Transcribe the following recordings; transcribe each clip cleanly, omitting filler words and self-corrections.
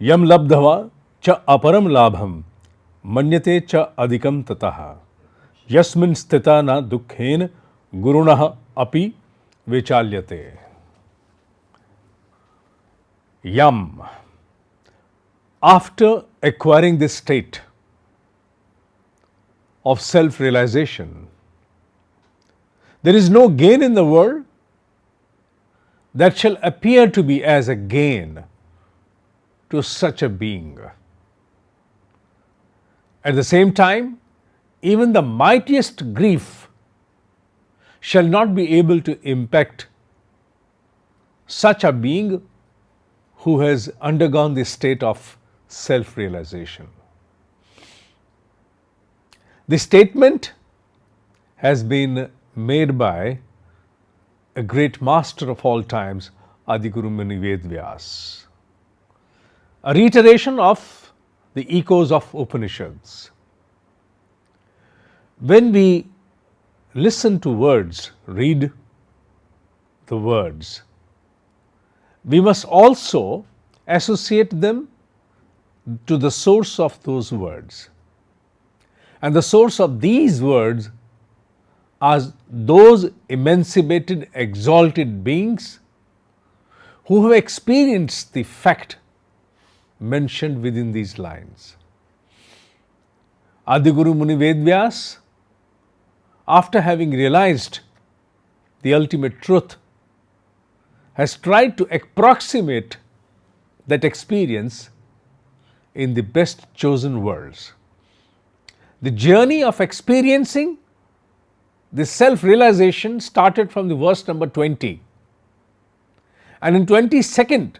यम लब्धवा च अपरम लाभम मन्यते च अधिकम ततः यस्मिन् स्थिता न दुःखेन गुरुणः अपि विचाल्यते. Yam. After acquiring this state of self-realization, there is no gain in the world that shall appear to be as a gain to such a being. At the same time, even the mightiest grief shall not be able to impact such a being who has undergone the state of self-realization. This statement has been made by a great master of all times, Adiguru Muni Vedvyas. A reiteration of the echoes of Upanishads. When we listen to words, read the words, we must also associate them to the source of those words. And the source of these words are those emancipated, exalted beings who have experienced the fact mentioned within these lines. Adiguru Muni Vedvyas, after having realized the ultimate truth, has tried to approximate that experience in the best chosen words. The journey of experiencing this self-realization started from the verse number 20. And in 22nd,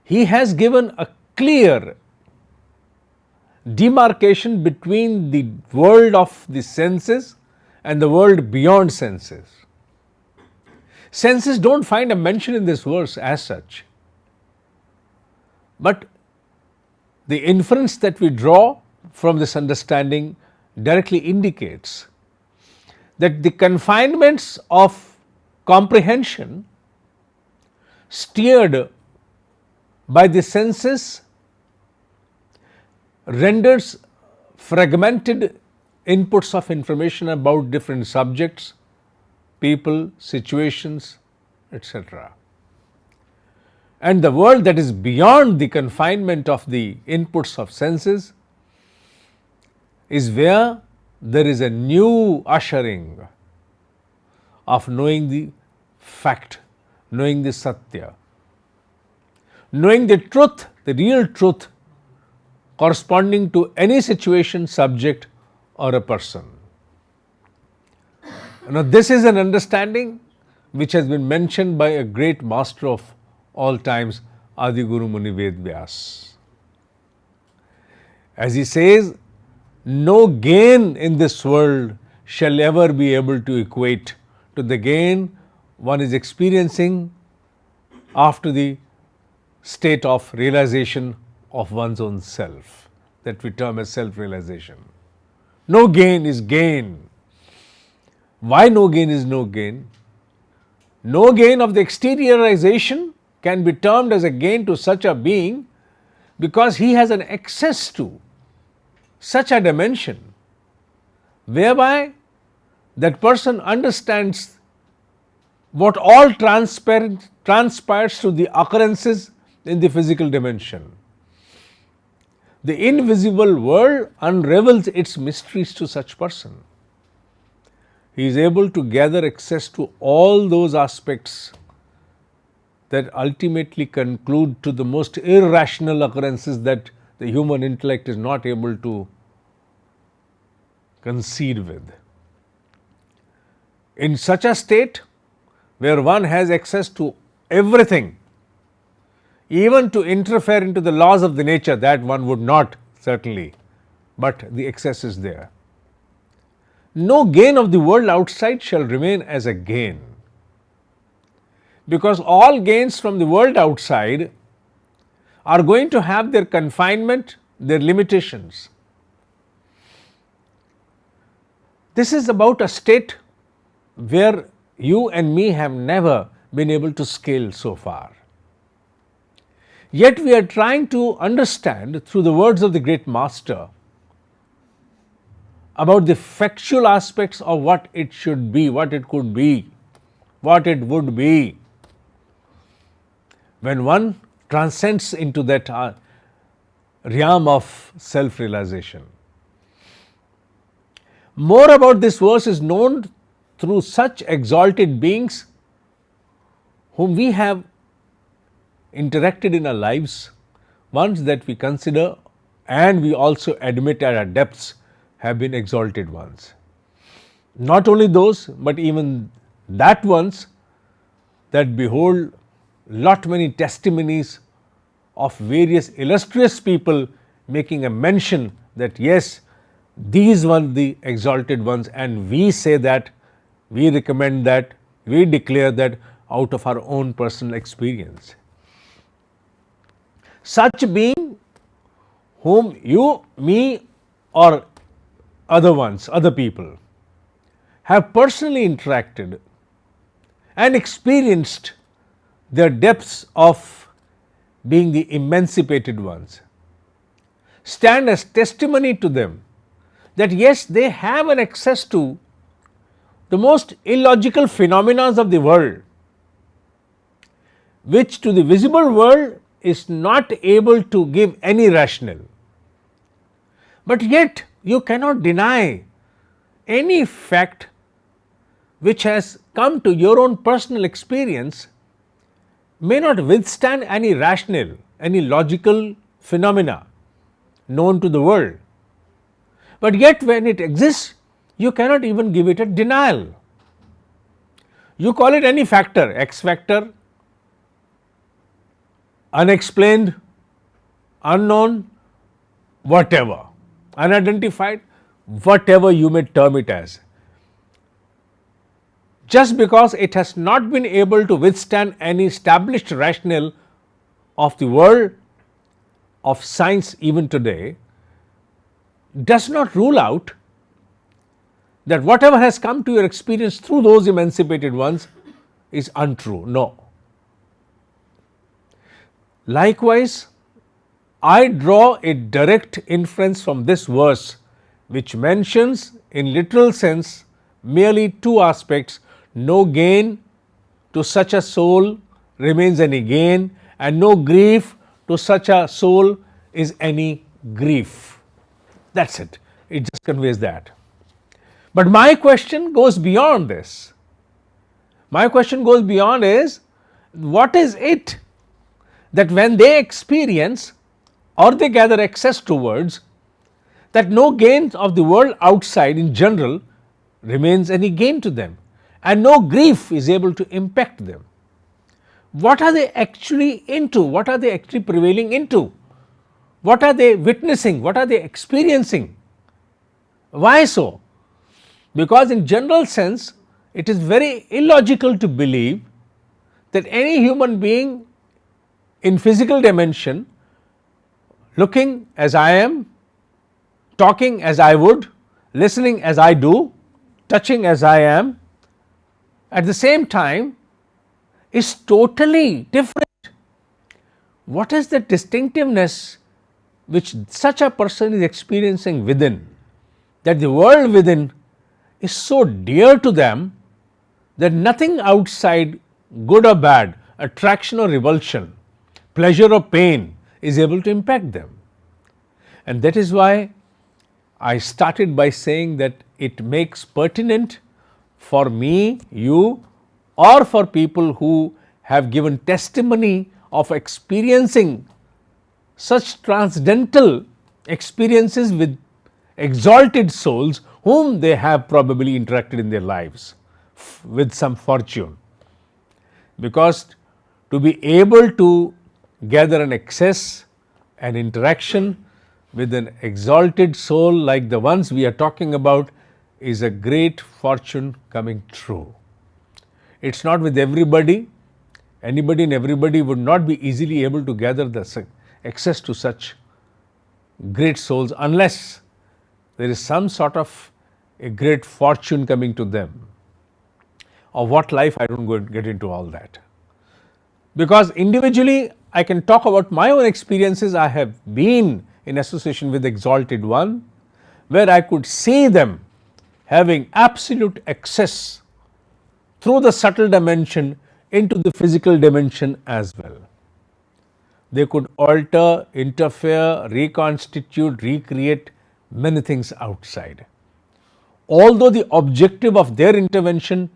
he has given a clear demarcation between the world of the senses and the world beyond senses. Senses don't find a mention in this verse as such. But the inference that we draw from this understanding directly indicates that the confinements of comprehension steered by the senses renders fragmented inputs of information about different subjects, people, situations, etc. And the world that is beyond the confinement of the inputs of senses is where there is a new ushering of knowing the fact, knowing the satya, knowing the truth, the real truth corresponding to any situation, subject or a person. Now, this is an understanding which has been mentioned by a great master of all times, Adiguru Muni Vedvyas. As he says, no gain in this world shall ever be able to equate to the gain one is experiencing after the state of realization of one's own self, that we term as self-realization. No gain is gain. Why no gain is no gain? No gain of the exteriorization can be termed as a gain to such a being because he has an access to such a dimension whereby that person understands what all transpires to the occurrences in the physical dimension. The invisible world unravels its mysteries to such person. He is able to gather access to all those aspects that ultimately conclude to the most irrational occurrences that the human intellect is not able to conceive with. In such a state where one has access to everything, even to interfere into the laws of the nature, that one would not certainly, but the access is there. No gain of the world outside shall remain as a gain, because all gains from the world outside are going to have their confinement, their limitations. This is about a state where you and me have never been able to scale so far. Yet we are trying to understand through the words of the great master about the factual aspects of what it should be, what it could be, what it would be. When one transcends into that realm of self-realization. More about this verse is known through such exalted beings whom we have interacted in our lives, ones that we consider and we also admit at our depths have been exalted ones. Not only those, but even that ones that behold lot many testimonies of various illustrious people making a mention that yes, these were the exalted ones, and we say that, we recommend that, we declare that out of our own personal experience. Such being whom you, me, or other ones, other people have personally interacted and experienced their depths of being the emancipated ones, stand as testimony to them that yes, they have an access to the most illogical phenomena of the world, which to the visible world is not able to give any rationale. But yet you cannot deny any fact which has come to your own personal experience may not withstand any rationale, any logical phenomena known to the world. But yet when it exists, you cannot even give it a denial. You call it any factor, X factor, unexplained, unknown, whatever, unidentified, whatever you may term it as. Just because it has not been able to withstand any established rationale of the world of science even today, does not rule out that whatever has come to your experience through those emancipated ones is untrue. No. Likewise, I draw a direct inference from this verse, which mentions in literal sense merely two aspects: no gain to such a soul remains any gain, and no grief to such a soul is any grief. That is it. It just conveys that. But my question goes beyond this. My question goes beyond is, what is it that when they experience or they gather access towards, that no gain of the world outside in general remains any gain to them, and no grief is able to impact them? What are they actually into? What are they actually prevailing into? What are they witnessing? What are they experiencing? Why so? Because in general sense, it is very illogical to believe that any human being in physical dimension, looking as I am, talking as I would, listening as I do, touching as I am, at the same time is totally different. What is the distinctiveness which such a person is experiencing within, that the world within is so dear to them that nothing outside, good or bad, attraction or revulsion, pleasure or pain, is able to impact them? And that is why I started by saying that it makes pertinent for me, you, or for people who have given testimony of experiencing such transcendental experiences with exalted souls whom they have probably interacted in their lives with some fortune. Because to be able to gather an access, an interaction with an exalted soul like the ones we are talking about is a great fortune coming true. It is not with everybody. Anybody and everybody would not be easily able to gather the access to such great souls unless there is some sort of a great fortune coming to them. Of what life, I don't go and get into all that. Because individually I can talk about my own experiences. I have been in association with Exalted One, where I could see them having absolute access through the subtle dimension into the physical dimension as well. They could alter, interfere, reconstitute, recreate many things outside. Although the objective of their intervention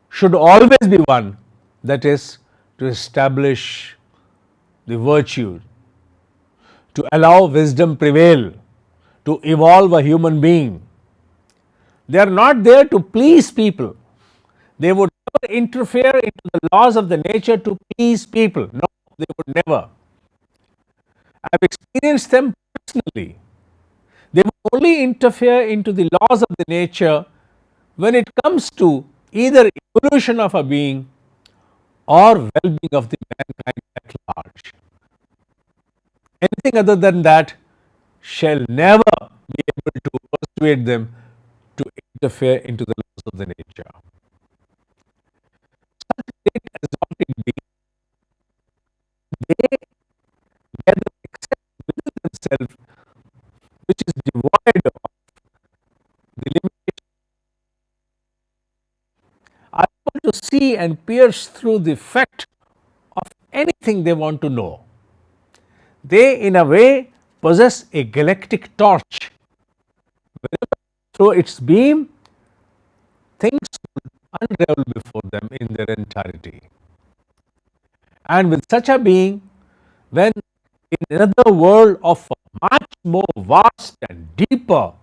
should always be one, that is, to establish the virtue, to allow wisdom prevail, to evolve a human being. They are not there to please people. They would never interfere into the laws of the nature to please people. No, they would never. I have experienced them personally. They would only interfere into the laws of the nature when it comes to either evolution of a being or well-being of the mankind at large. Anything other than that shall never be able to persuade them to interfere into the laws of the nature. Such great exalted beings, they gather except within themselves, which is devoid of the limitation, are able to see and pierce through the fact of anything they want to know. They, in a way, possess a galactic torch. Whenever through its beam, things will unravel before them in their entirety. And with such a being, when in another world of a much more vast and deeper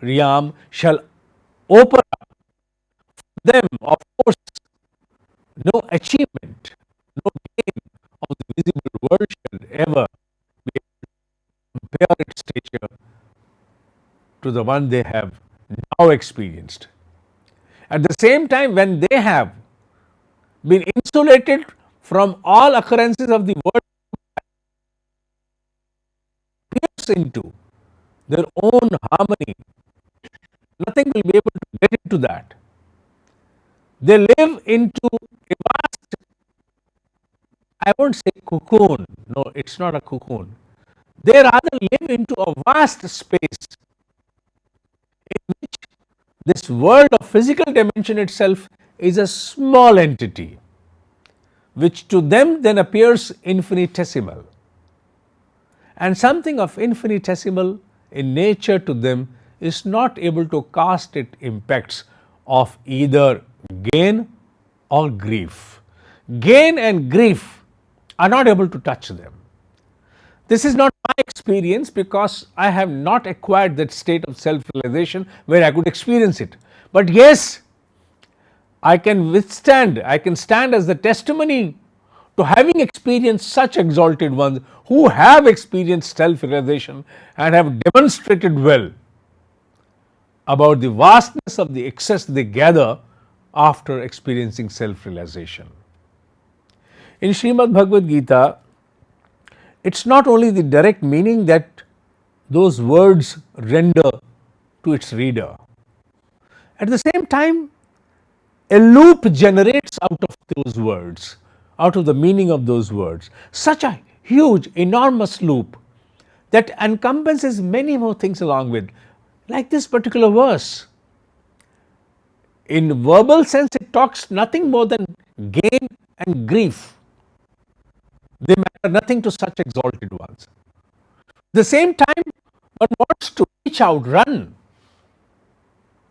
realm shall open up for them, of course, no achievement, no gain of the visible world shall ever be able to compare its stature to the one they have now experienced. At the same time, when they have been insulated from all occurrences of the world, pierce into their own harmony, nothing will be able to get into that. They live into a vast, I won't say cocoon, no, it's not a cocoon. They rather live into a vast space in which this world of physical dimension itself is a small entity, which to them then appears infinitesimal. And something of infinitesimal in nature to them is not able to cast its impacts of either gain or grief. Gain and grief are not able to touch them. This is not my experience, because I have not acquired that state of self-realization where I could experience it. But yes, I can withstand, I can stand as the testimony to having experienced such exalted ones who have experienced self-realization and have demonstrated well about the vastness of the excess they gather after experiencing self-realization. In Srimad Bhagavad Gita, it's not only the direct meaning that those words render to its reader. At the same time, a loop generates out of those words, out of the meaning of those words, such a huge, enormous loop that encompasses many more things along with, like this particular verse. In verbal sense, it talks nothing more than gain and grief. They matter nothing to such exalted ones. At the same time, one wants to reach out, run,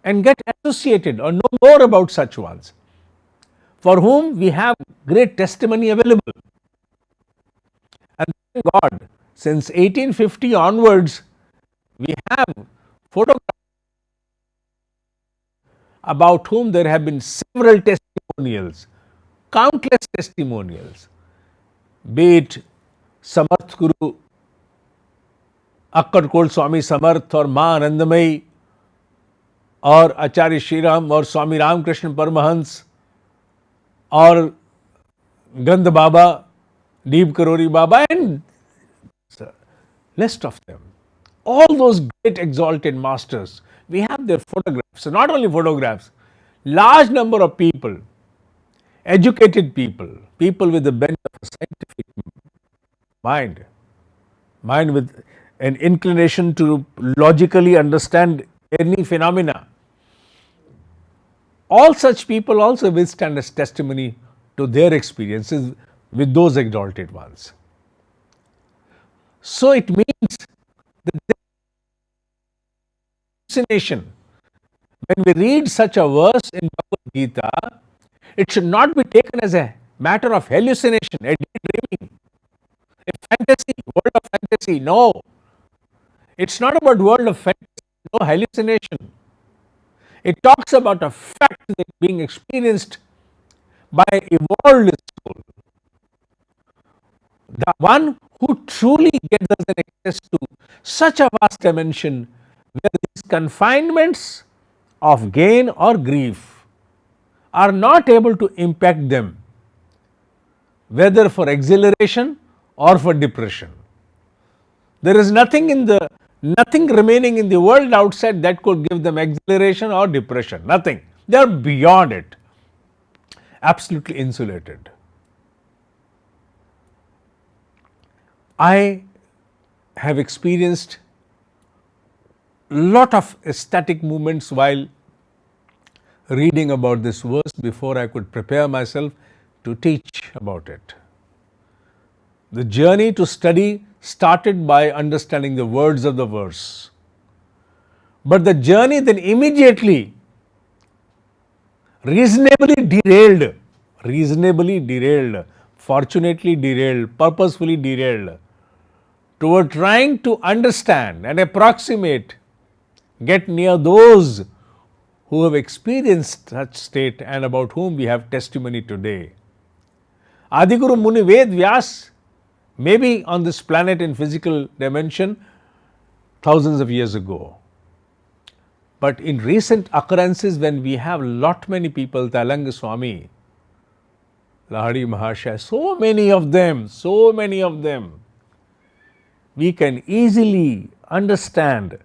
and get associated or know more about such ones, for whom we have great testimony available. And thank God, since 1850 onwards, we have photographs about whom there have been several testimonials, countless testimonials, be it Samarth Guru, Akkad Swami Samarth, or Ma Anandamayi, or Acharya Shriram, or Swami Ramakrishna Paramahans, or Gandh Baba, Deep Karori Baba, and list of them. All those great exalted masters, we have their photographs. So not only photographs, large number of people, educated people, people with the bent of a scientific mind. Mind with an inclination to logically understand any phenomena. All such people also will stand as testimony to their experiences with those exalted ones. So it means that hallucination. When we read such a verse in Bhagavad Gita, it should not be taken as a matter of hallucination, a daydreaming, a fantasy, world of fantasy. No, it's not about world of fantasy, no hallucination. It talks about a fact that being experienced by evolved soul. The one who truly gets us an access to such a vast dimension where these confinements of gain or grief are not able to impact them, whether for exhilaration or for depression. There is nothing remaining in the world outside that could give them exhilaration or depression. Nothing. They are beyond it. Absolutely insulated. I have experienced lot of ecstatic moments while reading about this verse before I could prepare myself to teach about it. The journey to study started by understanding the words of the verse. But the journey then immediately reasonably derailed, fortunately derailed, purposefully derailed toward trying to understand and approximate, get near those who have experienced such state and about whom we have testimony today. Adiguru Muni Ved Vyas may be on this planet in physical dimension thousands of years ago. But in recent occurrences, when we have lot many people, Tailanga Swami, Lahadi Mahashaya, so many of them, we can easily understand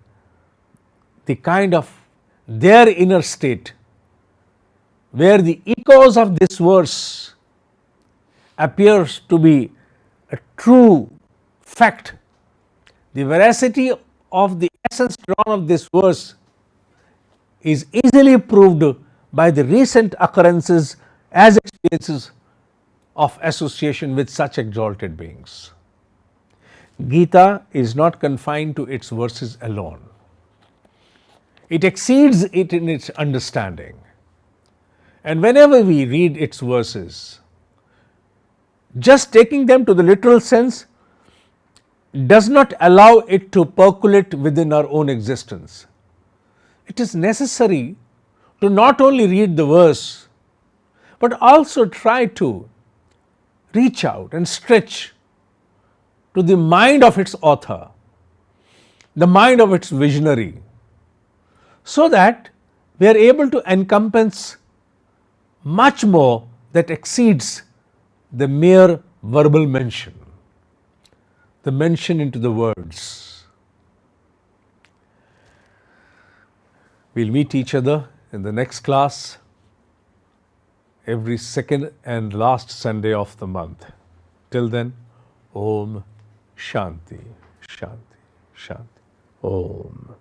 the kind of their inner state, where the echoes of this verse appears to be a true fact. The veracity of the essence drawn of this verse is easily proved by the recent occurrences as experiences of association with such exalted beings. Gita is not confined to its verses alone. It exceeds it in its understanding. And whenever we read its verses, just taking them to the literal sense does not allow it to percolate within our own existence. It is necessary to not only read the verse, but also try to reach out and stretch to the mind of its author, the mind of its visionary, so that we are able to encompass much more that exceeds the mere verbal mention, the mention into the words. We'll meet each other in the next class every second and last Sunday of the month. Till then, Om Shanti, Shanti, Shanti. Om.